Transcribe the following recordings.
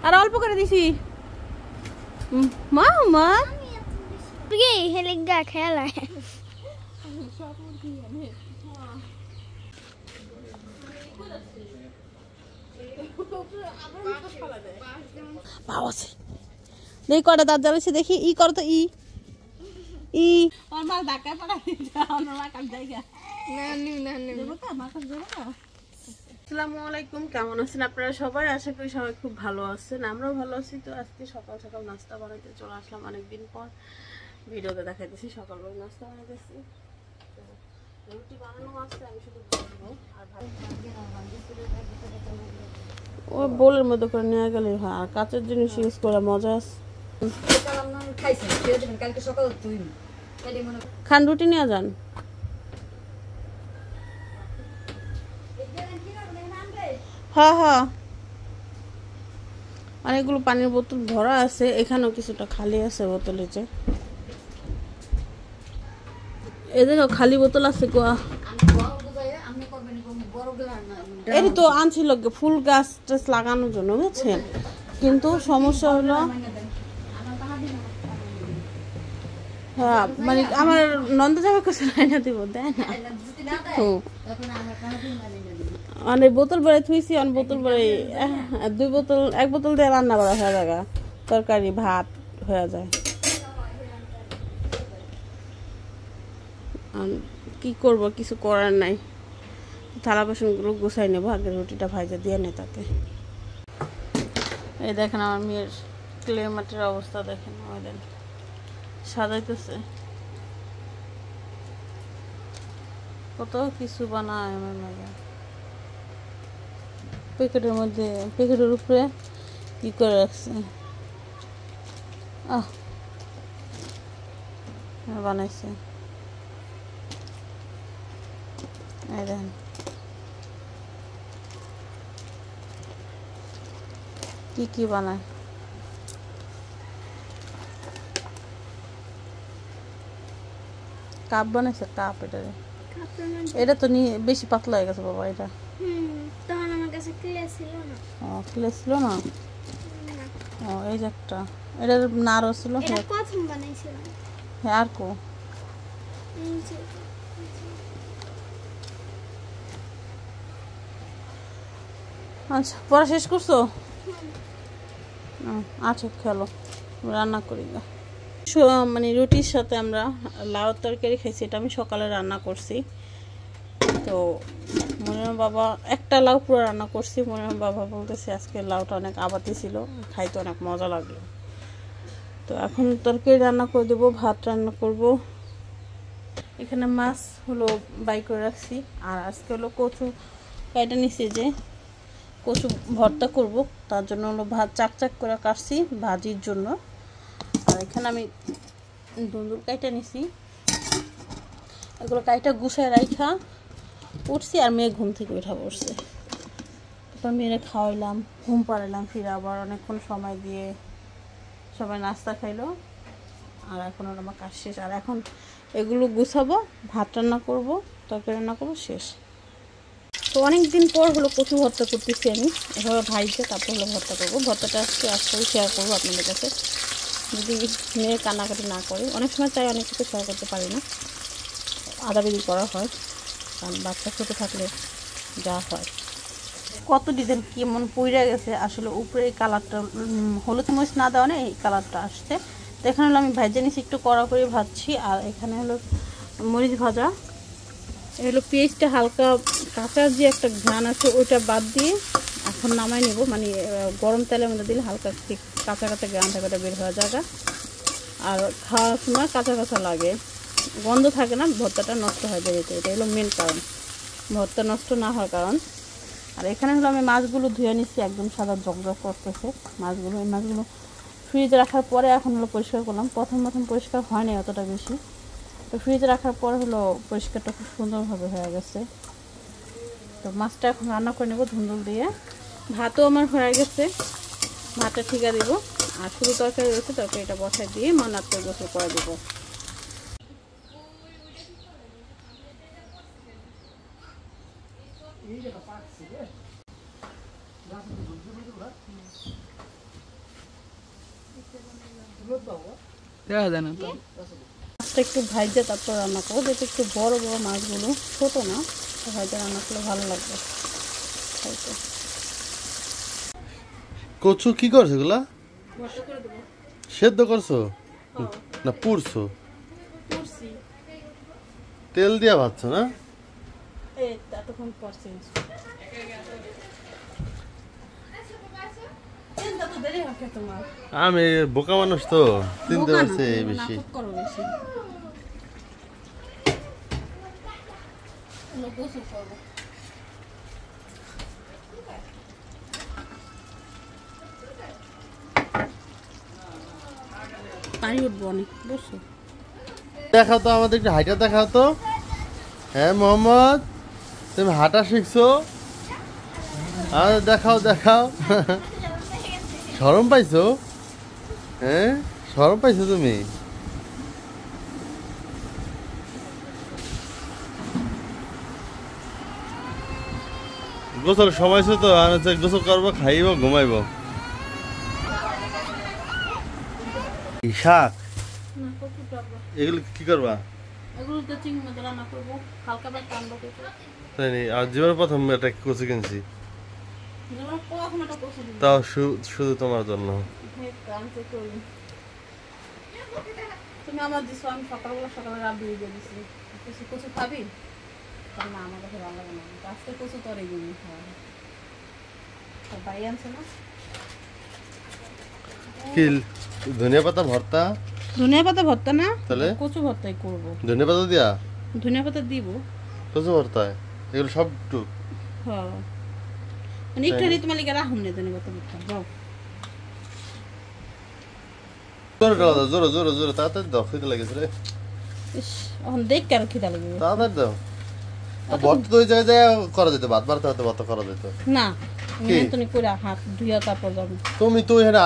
আর অল্প করে দিছি মা মা কি হেলিগা খেলা দেখি কটা দাঁত জ্বালাইছে দেখি ই কর তো ই ই ওর মা ধাক্কা পড়া আসসালামু আলাইকুম, কেমন আছেন আপনারা সবাই? আশা করি সবাই খুব ভালো আছেন, আমরাও ভালো আছি। তো আজকে সকাল সকাল নাস্তা বানাইতে চলে আসলাম, অনেকদিন পর ভিডিওতে দেখাইতেছি। সকালবেলা নাস্তা বানাইতেছি, রুটি বানানো আছে, আমি শুধু বলবো আর ও বোলের মধ্যে করে নিয়ে গেলে হয়। আর কাঁচের জিনিস ইউজ করে মজা আছে। খান রুটি নিয়ে যান। হ্যাঁ হ্যাঁ, অনেকগুলো পানির বোতল ভরা আছে, এখানেও কিছুটা খালি আছে বোতল। যে এদেরও খালি বোতল আছে কোয়া। এই তো আনছিল ফুল গাছ টাছ লাগানোর জন্য, বুঝছেন? কিন্তু সমস্যা হলো, হ্যাঁ মানে আমার নন্দ যাবে কিছু না দিব দেয় না, মানে বোতল ভরে থুইছি। অন বোতল ভরে দুই বোতল, এক বোতল দিয়ে রান্না করা হয়ে যায়, তরকারি ভাত হয়ে যায়। কি করব, কিছু করার নাই। থালা বাসনগুলো গুছাই নেবো, আগে রুটিটা ভাজা দিয়ে নেই তাকে। এই দেখেন আমার মেয়ের ক্লে মাটির অবস্থা, দেখেন ওই দেন সাজাইতেছে, কত কিছু বানায় আমার মেয়ে। প্যাকেটের মধ্যে, প্যাকেটের উপরে কি করে রাখছে, বানাইছে। এই দেখেন কি কি বানায়। কাপ বানাইছে, কাপ। এটা তো বেশি পাতলা হয়ে গেছে বাবা। এটা তখন আমার কাছে ক্লে ছিল না। ক্লে ছিল না। এই যে একটা, এটার নাড়ও ছিল। এটা প্রথম বানাইছিলাম। হ্যাঁ, আর কো আচ্ছা, পড়া শেষ করছো? আচ্ছা খেলো, রান্না করি। মানে রুটির সাথে আমরা লাউ তরকারি খাইছি, এটা আমি সকালে রান্না করছি। তো মনির বাবা একটা লাউ পুরো রান্না করছি। মনির বাবা বলতেছে আজকে লাউটা অনেক আবাতি ছিল, খাইতে অনেক মজা লাগলো। তো এখন তরকারি রান্না করে দেবো, ভাত রান্না করব। এখানে মাছ হলো বাই করে রাখছি। আর আজকে হলো কচু কাইটা নিছি, যে কচু ভর্তা করব, তার জন্য হলো ভাত চাক চাক করে কাটছি ভাজির জন্য। আর এখানে আমি দুন্দুল কাইটা নিছি, এগুলো কাইটা গুছায় রাইখা উঠছি। আর মেয়ে ঘুম থেকে উঠা পড়ছে, তারপর মেয়েরা খাওয়াইলাম, ঘুম পাড়ালাম, ফিরে আবার অনেকক্ষণ সময় দিয়ে সবাই নাস্তা খাইলো। আর এখন ওর আমার কাজ শেষ। আর এখন এগুলো গুছাবো, ভাত রান্না করবো, তরকারি রান্না করবো, শেষ। তো অনেকদিন পর হলো কচু ভর্তা করতেছি আমি, এভাবে ভাইতে তারপর হলো ভর্তা করবো। ভর্তাটা আজকে শেয়ার করবো আপনাদের কাছে, যদি মেয়ে কান্নাকাটি না করে। অনেক সময় চাই, অনেক কিছু শেয়ার করতে পারি না, আদাবেদি করা হয়, কারণ বাচ্চা ছোটো থাকলে যা হয়। কত ডিজাইন কেমন পইরা গেছে আসলে, উপরে এই কালারটা হলুদ মরিচ না দেওয়া নেই, এই কালারটা আসছে। তো এখানে হলো আমি ভাজা নিচ্ছি, একটু কড়া করে ভাজছি। আর এখানে হলো মরিচ ভাজা, হলো পেঁয়াজটা হালকা কাঁচা যে একটা ঘ্রাণ আছে ওইটা বাদ দিয়ে এখন নামাই নেব। মানে গরম তেলের মধ্যে দিলে হালকা কাঁচা কাঁচা ঘ্রাণ থাকে, ওটা বের হওয়া জায়গা। আর খাওয়ার সময় কাঁচা কাঁচা লাগে, গন্ধ থাকে না, ভর্তাটা নষ্ট হয়ে যায়। এটা হলো মেন কারণ, ভর্তা নষ্ট না হওয়ার কারণ। আর এখানে হলো আমি মাছগুলো ধুয়ে নিচ্ছি, একদম সাদা জকজক করতেছে মাছগুলো। এই মাছগুলো ফ্রিজে রাখার পরে এখন হলো পরিষ্কার করলাম। প্রথম পরিষ্কার হয়নি অতটা বেশি, তো ফ্রিজে রাখার পরে হলো পরিষ্কারটা খুব সুন্দরভাবে হয়ে গেছে। তো মাছটা এখন রান্না করে নেবো ধুন্দুল দিয়ে। ভাতও আমার হয়ে গেছে, ভাতটা ঠিকা দেবো। আর শুধু তরকারি রয়েছে, তরকারিটা বসায় দিয়ে মানাতে গোসল করে দেবো। দেখা যায় না তো। মাছটা একটু ভাইজে তারপর রান্না করবো, যেহেতু একটু বড় বড় মাছগুলো, ছোট না, ভাইজে রান্না করলে ভালো লাগবে খাইতে। কচু কি করছো এগুলা? সেদ্ধ করছো না পুরছো? তেল দিয়া ভাজছো না? আমি বোকা মানুষ তো, চিনতে পারছি বেশি। পানি উঠবো অনেক, বুঝছো? দেখাও তো আমাদের একটু হাইটা দেখাও তো। হ্যাঁ মোহাম্মদ, তুমি হাঁটা শিখছো? দেখাও দেখাও। শরম পাইছো? হ্যাঁ শরম পাইছো তুমি? গোসল সময় তো গোসল করবো, খাইব, ঘুমাইব। শাক এগুলো কি করবা? আর জীবনের প্রথম একটা কচু কিনছি, তাও শুধু তোমার জন্য। তুমি আমার দিছো, আমি সকালবেলা সকালে রাত দিয়ে দিয়েছি। কচু খাবি? না, আমার কাছে ভালো লাগে না। আজকে কচু তোর এই জিনিস ভাই আনছে না। কি ধনিয়া পাতা ভর্তা? ধনিয়া পাতা ভর্তা না, তাহলে কচু ভর্তাই করবো। ধনিয়া পাতা দিয়া? ধনিয়া পাতা দিব কচু ভর্তায় এগুলো সব টুক। হ্যাঁ, মানে একটু রিত মালিকা রাখুন না ধনিয়া পাতা ভর্তা। যাও জোরে ডালা দাও, জোরে জোরে জোরে, তাড়াতাড়ি দাও, খিদে লেগেছে রে। ইস, এখন দেখ কেন খিদা লাগবে। তাড়াতাড়ি দাও। ভর্তা তো ওই জায়গায় করা যেত, ভাত বাড়তে হতে ভর্তা করা যেত না। তুমি করে হাত ধুইয়া তারপর যাবে। তুমি তো এখানে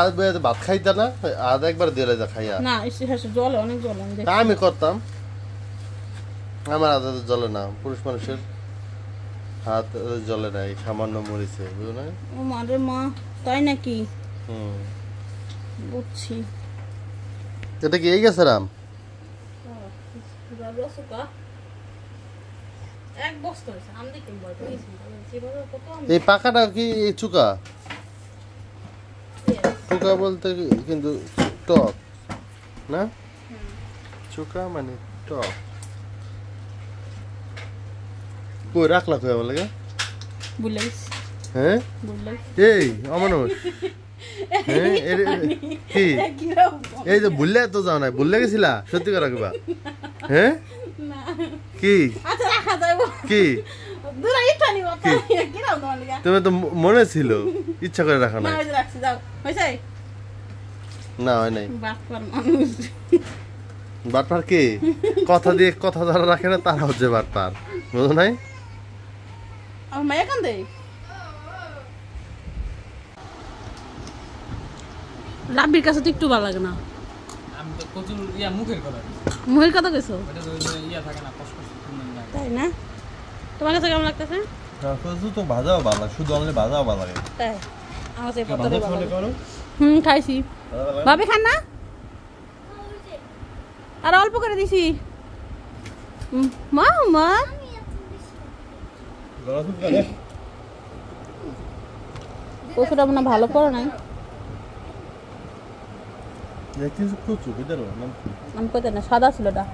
ভাত খাইতা না? আধ একবার দিলে যা খাইয়া না, জলে অনেক জলে আমি করতাম। আমার হাতে জলে না, পুরুষ মানুষের হাত জলে না, এই সামান্য মরিছে, বুঝো না? ও মারে মা, তাই নাকি? বুঝছি। এটা কি এই গেছে রাম? এই পাকাটা কি চুকা? চুকা বলতে কিন্তু টক না, চুকা মানে টক। কই রাখলা কই আমার লাগে? হ্যাঁ এই অমানুষ, কি এই যে ভুললে তো যাও না, ভুললে গেছিলা সত্যি করে রাখবা? হ্যাঁ কি কি তুমি তো মনে ছিল, ইচ্ছা করে রাখা না। না হয় নাই। বাটপার কি? কথা দিয়ে কথা যারা রাখে না তারা হচ্ছে বাটপার, বুঝো নাই? লাভির কাছে তো একটু ভালো লাগে না। আমি তো কচুর মুখের কথা মুখের কথা কইছো? এটা তো থাকে না, কষ্ট তাই না? তোমার কাছে কেমন লাগতেছে? কচু তো ভাজাও ভালো লাগে, শুধু অনলি ভাজাও ভালো লাগে। তাই আমার কাছে ভাজা ছোলে করো? খাইছি। ভাবি খান না? আর অল্প করে দিছি। মা মা কচুটা মনে ভালো করো নাই। নাম কত না, সাদা ছিল এটা।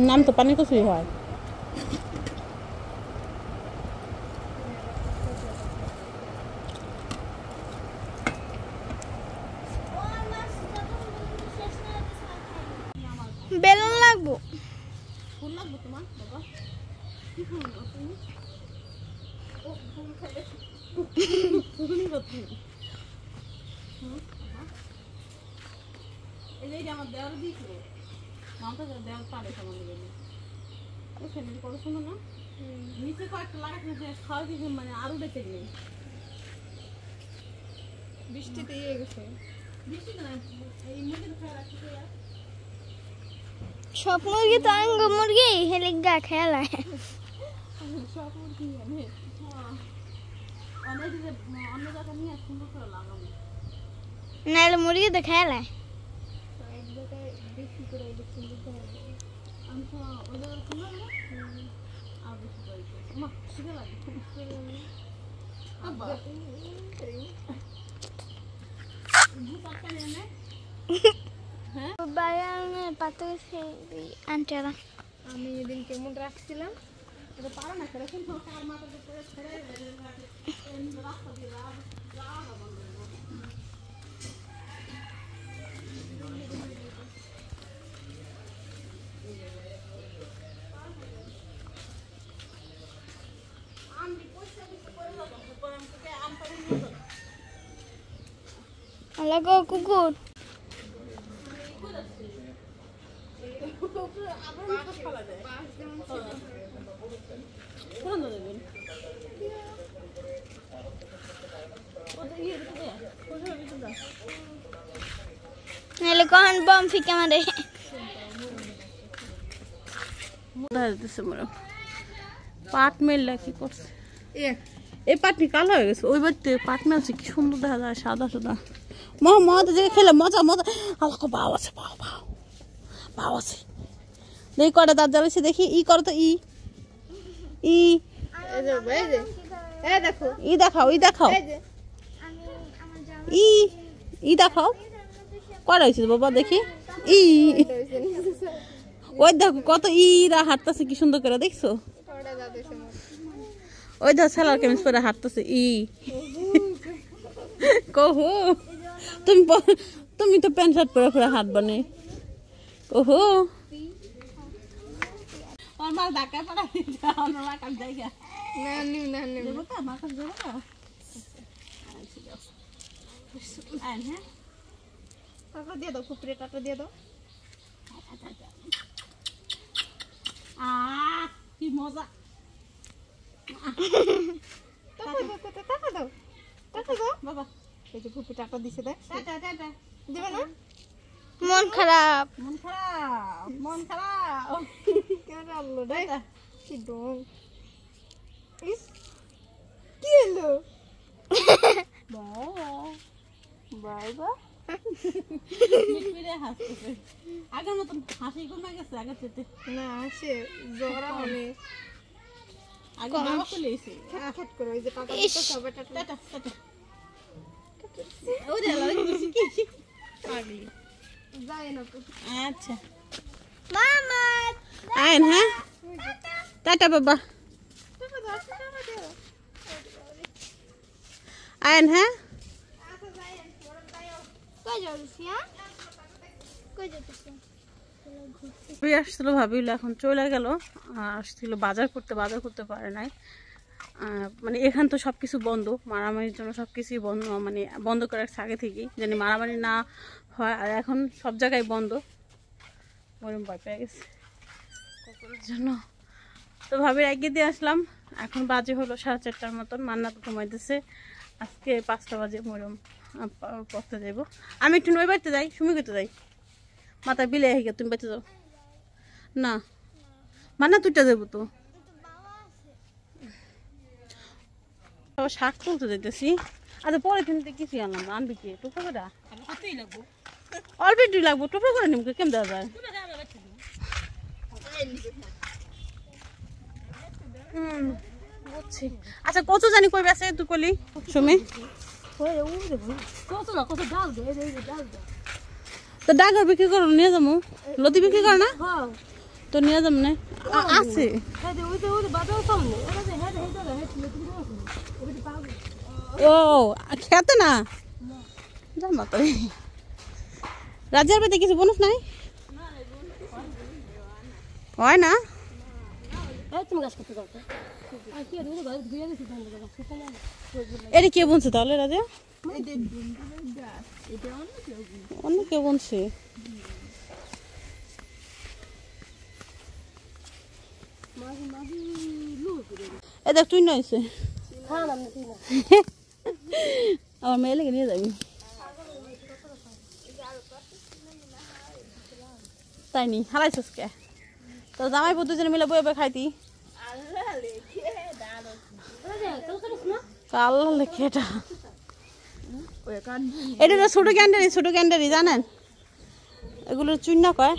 নাম তো পানি কচুই হয়। বেলুন লাগবো। ফুল লাগবো তোমার বাবা? কি ফুল তুমি? ও ফুল খাবে। ফুল করতে। এই যে আমার দেওয়ার দিয়েছিল। মামা তো দেওয়ার পারে সামনে গেলে। এই ফ্যামিলি কত সুন্দর না? নিচে কয়েকটা লাগাতে খাওয়া দিয়েছে, মানে আরো দেখে নেই। বৃষ্টিতে ইয়ে গেছে। বৃষ্টিতে না, এই মুরগি তো খাওয়া রাখতে আর সব মুরগি তো আঙ্গ মুরগি হেলিগা খেলায়। সব মুরগি অনেক অনেক যে অন্য জায়গায় নিয়ে সুন্দর করে লাগাবো। নাহলে মুরগি তো খেলে আমি তো ওই জায়গায় সুন্দর না আর বেশি করে মা শিখে লাগে আব্বা বাগানের পাতা আনটারা আমি এদিন কেমন রাখছিলাম এটা পারে না করে কিন্তু কার মাথা দিয়ে ছেড়ে রাস্তা দিয়ে লাগো কুকুর নাহলে কখন বম ফিকে মারে পাট মেললা কি করছে এই পাটনি কালো হয়ে গেছে ওই বাড়িতে পাট মেলছে কি সুন্দর দেখা যায় সাদা সাদা মজা যে খেলে মজা মজা আল্লাহ বাও আছে বাও আছে দেখি কটা দাঁত জ্বালাইছে দেখি ই করো তো ই দেখো ই দেখাও ই দেখাও কটা হয়েছে বাবা দেখি ই ওই দেখো কত ইরা হাঁটতেছে কি সুন্দর করে দেখছো ওই দেখো সেলার কেমিস পরে হাঁটতেছে কহো তুমি তো প্যান্ট শার্ট পরে পরে হাঁটবা নে কহো আমার ঢাকা পড়া আমার মা কাল জায়গা না নিম না নিম দেবো তো মা কাল দেবো তো হ্যাঁ টাকা দিয়ে দাও কুকুরে টাকা দিয়ে দাও কি মজা টাকা দাও বাবা এই যে কুকুর টাকা দিছে দেখ টাটা দিবে না মন খারাপ মন খারাপ কেন আনলো রে টাটা কি ডং ইস কি এলো বাবা হাসতেছে আগের মতন হাসি কমে গেছে আগের চেয়ে না সে জোরা মানে আগে বাবা চলে এসে খাট করে ওই যে টাকা দিতে সবাই টাকা টাটা ওরে আল্লাহ কি পাগলি যায় না তো আচ্ছা মামা আইন হ্যাঁ টাটা বাবা টাকা দাও আইন হ্যাঁ কই যাচ্ছি কই যাচ্ছি ভাবি আসছিল ভাবিল এখন চলে গেল আসছিল বাজার করতে পারে নাই মানে এখান তো সব কিছু বন্ধ মারামারির জন্য সব কিছুই বন্ধ মানে বন্ধ করার আগে থেকেই জানি মারামারি না হয় আর এখন সব জায়গায় বন্ধ ওরম ভয় পেয়ে গেছে কুকুরের জন্য তো ভাবির এগিয়ে দিয়ে আসলাম এখন বাজে হলো 4:30টার মতন মান্নাত ঘুমাইতেছে আজকে 5টা বাজে মরম পড়তে যাইব আমি একটু ওই বাড়িতে যাই সুমি করতে যাই মাথা বিলে হয়ে তুমি বাড়িতে যাও না মান্না তুইটা যাবো তো শাক তুলতে যেতেছি আচ্ছা পরে কিনতে কিছু আনলাম আনবি কি টোপা করে অল্প একটু লাগবো টোপা করে নিমকে কেমন দেওয়া যায় বুঝছি আচ্ছা কত জানি কই বেছে তুই কলি সুমি তো ডাগর বিক্রি করো নিয়ে যাবো লতি বিক্রি কর না তো নিয়ে যাবো না আছে ও খেতে না জানো তো রাজার বাড়িতে কিছু বোনাস নাই হয় না এটা কে বলছে তাহলে রাজা অন্য কে বলছে এ দেখ তুই নয়ছে আমার মেয়ে লেগে নিয়ে যাবি তাই নি হারাইছিস কে তোর জামাই বুদ্ধ জনে মিলে বয়ে বয়ে খাইতি কালো লেখে এটা এটা ছোট ক্যান্ডারি জানেন এগুলোর চুন্না কয়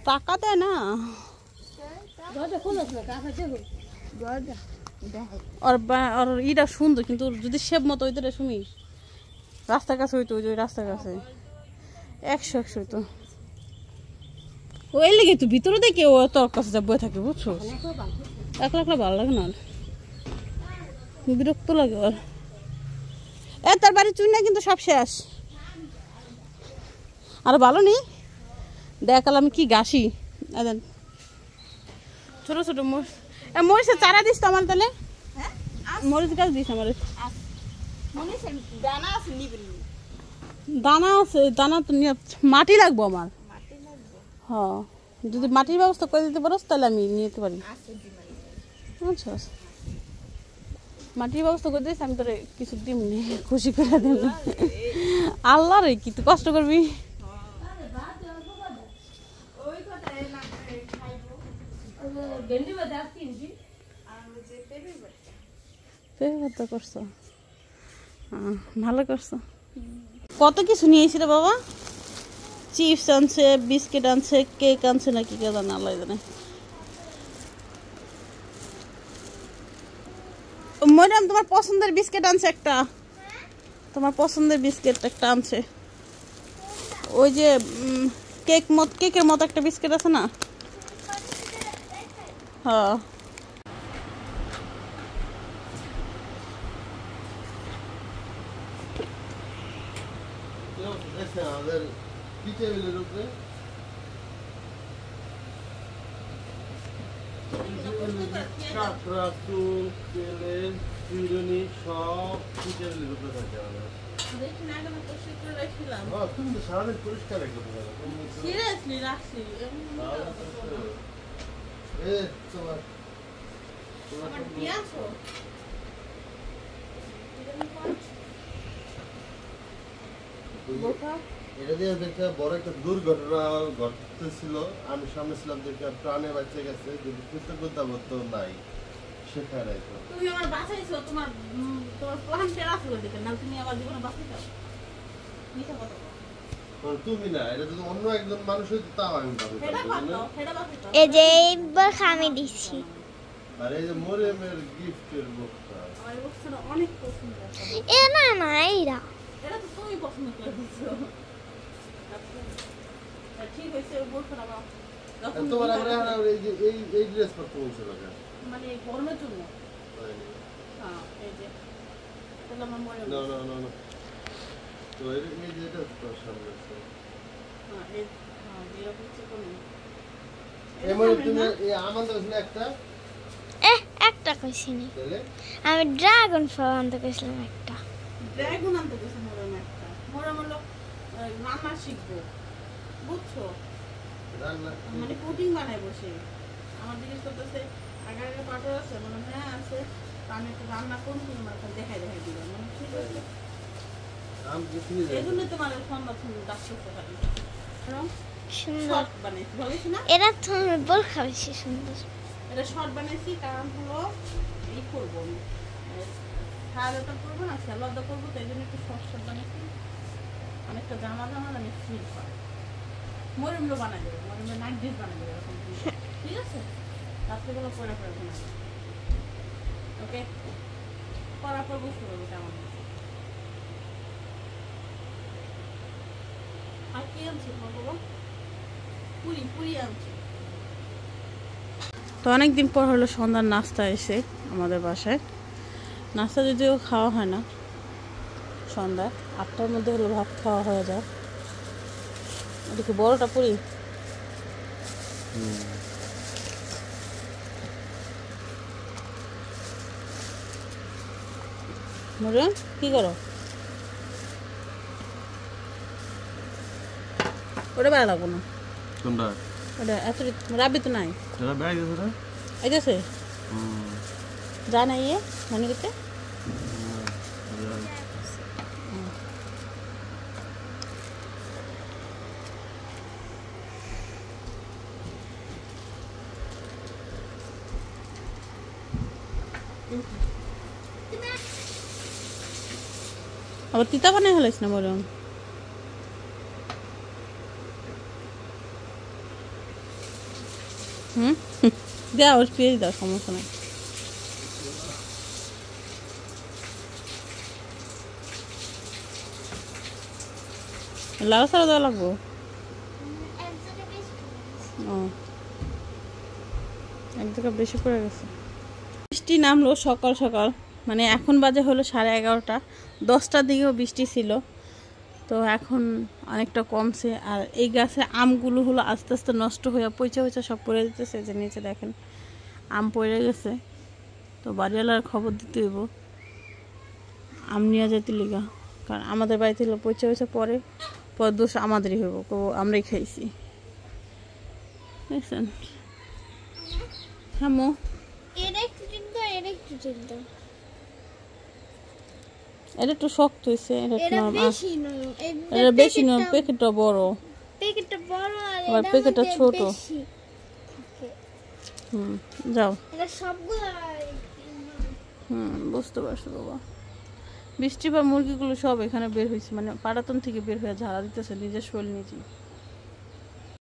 টাকা দেয় না আর ইটা সুন্দর কিন্তু যদি সেব মতো হইতো রে শুনি রাস্তার কাছে হইতো ওই রাস্তার কাছে 100 হইতো ওই লেগে তো ভিতরে দেখে ও তোর কাছে যা বয়ে থাকে বুঝছো একলা একলা ভালো লাগে না বিরক্ত লাগে আর তার বাড়ির চুইনা কিন্তু সব শেষ আর ভালো নেই দেখালাম কি গাছি ছোট ছোট মরিচের চারা দিস তো আমার তাহলে মরিচ গাছ দিস আমার দানা আছে দানা তো মাটি লাগবো আমার হ্যাঁ যদি মাটির ব্যবস্থা করে দিতে পারো তাহলে আমি নিয়ে যেতে পারি আচ্ছা মাটির ব্যবস্থা করে দিস আমি তোর কিছু দিমনি খুশি করে দিন আল্লাহ রে কি তুই কষ্ট করবি করছো ভালো করছো কত কিছু নিয়েছি রে বাবা চিপস আনছে বিস্কিট আনছে কেক আনছে নাকি কে জানে আল্লাহ জানে ম্যাডাম তোমার পছন্দের বিস্কিট আনছে একটা তোমার পছন্দের বিস্কিট একটা আনছে ওই যে কেকের মতো একটা বিস্কিট আছে না হ্যাঁ আমাদের কি টেবিলের উপরে কাঁকড়া চুল তেলের চিরুনি সব কি টেবিলের উপরে থাকে আমাদের তুমি তো সারাদিন পরিষ্কার রেখে তোমার এটা দিয়ে দেখে বড় একটা দুর্ঘটনা ঘটতেছিল আমি সামনে ছিলাম দেখে প্রাণে বাঁচে গেছে যদি কৃতজ্ঞতা বোধ তো নাই সেখানে তুমি আমার বাঁচাইছো তোমার প্ল্যান টেরা ছিল দেখে না তুমি আমার জীবনে বাঁচাইছো মিছা কথা তুমি না এটা যদি অন্য একজন মানুষ হইতো তাও আমি বাঁচাইতাম এই যে এইবার আমি দিছি আর এই যে মরিয়মের গিফটের বুকটা আমার বুকটা অনেক পছন্দ এ না না এইরা এটা তো তুমি পছন্দ করে দিছো ঠিক হইছে বুকটা বাবা তোমার আগে এই যে এই ড্রেস পরতে বলছিল কেন মানে গরমের জন্য হ্যাঁ এই যে তাহলে আমার মনে না না না না তো এই যে এটা তো সামনে আছে হ্যাঁ এই হ্যাঁ এরকম চিকন এমন তুমি এই আমাদের ওখানে একটা একটা কইছি নি তাহলে আমি ড্রাগন ফল আনতে কইছিলাম একটা ড্রাগন আনতে গেছে মোরম একটা মোরম হলো রান্না শিখবো বুঝছো রান্না মানে পুডিং বানাই বসে আমার জিজ্ঞেস করতেছে আগে আগে পাটর আছে মানে হ্যাঁ আছে আমি একটু রান্না করুন তুমি আমার দেখাই দিল মানে ঠিক আছে আম কিছু এই জন্য তোমার সন্ধ্যা তুমি ডাকতেছে খালি সুন্দর শর্ট বানাইছি বলিস না এরা তো আমি বোরখা বেশি সুন্দর এটা শর্ট বানাইছি কারণ হলো এই করবো আমি খাওয়া করবো না স্যালাদা করবো তো এই জন্য একটু শর্ট বানাইছি অনেকটা জামা আমি ফিল হয় মরিমগুলো বানাই দেবো মরিমের নাইট ড্রেস বানাই দেবো এরকম ঠিক আছে রাত্রিগুলো পরে পরে বানাই ওকে পরার পর বুঝতে পারবো কেমন আর কি আনছি বাবা পুরি আনছি তো অনেকদিন পর হলো সন্ধ্যার নাস্তা এসে আমাদের বাসায় নাস্তা যদিও খাওয়া হয় না সন্ধ্যা 8টার মধ্যে হলো ভাত খাওয়া হয়ে যায় এদিকে বড়টা পুরি মরে কি করো ওটা ভালো লাগবো না কোনটা ওটা এত রাবি তো নাই এটা বেড়ে গেছে না এই গেছে যা নাই ইয়ে মানে করতে আবার তিতা বানাই হলাইস না মরম। দেওয়া ওর পেঁয়াজ দাও, সমস্যা নাই। লাউ ছাড়া দেওয়া লাগবো। ও, এক জায়গা বেশি পড়ে গেছে। বৃষ্টি নামলো সকাল সকাল, মানে এখন বাজে হলো 11:30। 10টার দিকেও বৃষ্টি ছিল, তো এখন অনেকটা কমছে। আর এই গাছে আমগুলো হলো আস্তে আস্তে নষ্ট হয়ে পচে পচে সব পড়ে দিতেছে। যে নিচে দেখেন আম পড়ে গেছে, তো বাড়িওয়ালার খবর দিতে হইব আম নিয়ে যেতে লিগা। কারণ আমাদের বাড়িতে হলো পচে পচে পরে দোষ আমাদেরই হইব, তো আমরাই খাইছি। বুঝছেন? হ্যাঁ মো, এটা একটু চিন্তা, এটা একটু চিন্তা। এটা একটু শক্ত হয়েছে, এটা বেশি নয়, এটা বেশি নয়, প্যাকেটটা বড়, প্যাকেটটা বড় আর আবার এটা প্যাকেটটা মধ্যে ছোট। বেশি থাকে। যাও। এটা সবগুলো বুঝতে পারছো বাবা। বৃষ্টি বা মুরগিগুলো সব এখানে বের হয়েছে, মানে পাড়াতন থেকে বের হয়ে ঝাড়া দিতেছে নিজের শরীর নিজে।